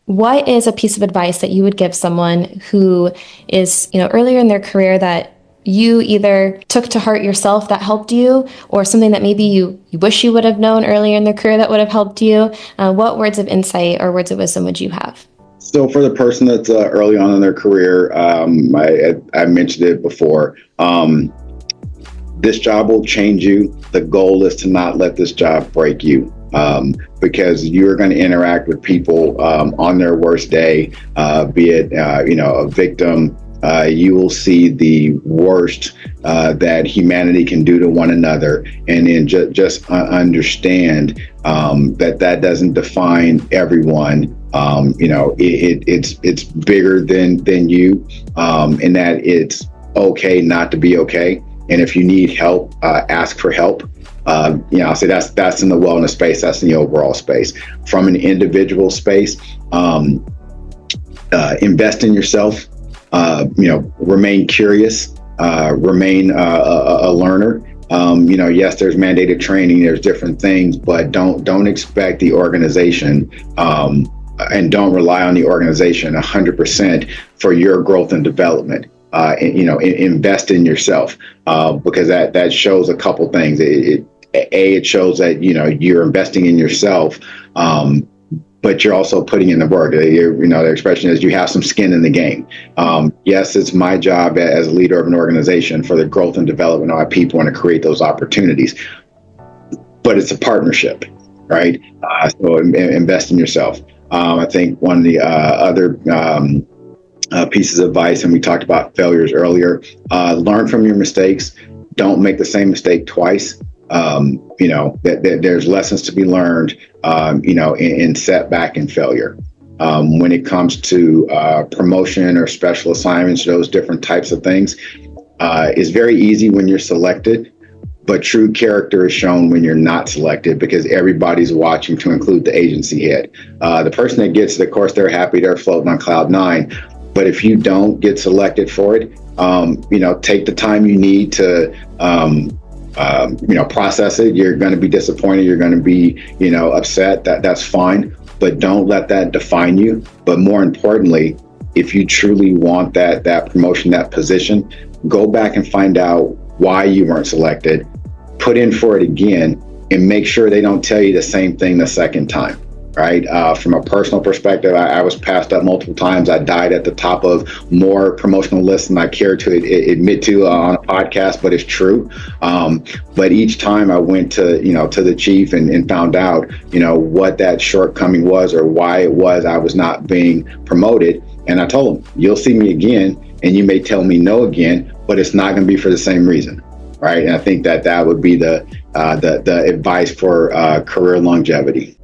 what is a piece of advice that you would give someone who is, earlier in their career that you either took to heart yourself that helped you, or something that maybe you wish you would have known earlier in their career that would have helped you? What words of insight or words of wisdom would you have? So for the person that's early on in their career, I mentioned it before. This job will change you. The goal is to not let this job break you. Because you're going to interact with people on their worst day, be it a victim. You will see the worst that humanity can do to one another, and then just understand that doesn't define everyone. It's bigger than you, and that it's okay not to be okay. And if you need help, ask for help. I'll say that's in the wellness space. That's in the overall space. From an individual space, invest in yourself. Remain curious. Remain a learner. Yes, there's mandated training. There's different things, but don't expect the organization and don't rely on the organization 100% for your growth and development. Invest in yourself because that shows a couple things. It shows that you're investing in yourself, but you're also putting in the work. The expression is you have some skin in the game. Yes, it's my job as a leader of an organization for the growth and development of our people and to create those opportunities. But it's a partnership, right? So invest in yourself. I think one of the other pieces of advice, and we talked about failures earlier, learn from your mistakes. Don't make the same mistake twice. That there's lessons to be learned, in setback and failure. When it comes to promotion or special assignments, those different types of things, it's very easy when you're selected, but true character is shown when you're not selected because everybody's watching, to include the agency head. The person that gets it, of course, they're happy, they're floating on cloud nine. But if you don't get selected for it, take the time you need to process it. You're going to be disappointed. You're going to be, upset. That's fine. But don't let that define you. But more importantly, if you truly want that promotion, that position, go back and find out why you weren't selected, put in for it again, and make sure they don't tell you the same thing the second time. Right. From a personal perspective, I was passed up multiple times. I died at the top of more promotional lists than I care to admit to on a podcast, but it's true. But each time I went to the chief and found out, what that shortcoming was or why it was I was not being promoted. And I told him, you'll see me again and you may tell me no again, but it's not going to be for the same reason. Right. And I think that would be the advice for career longevity.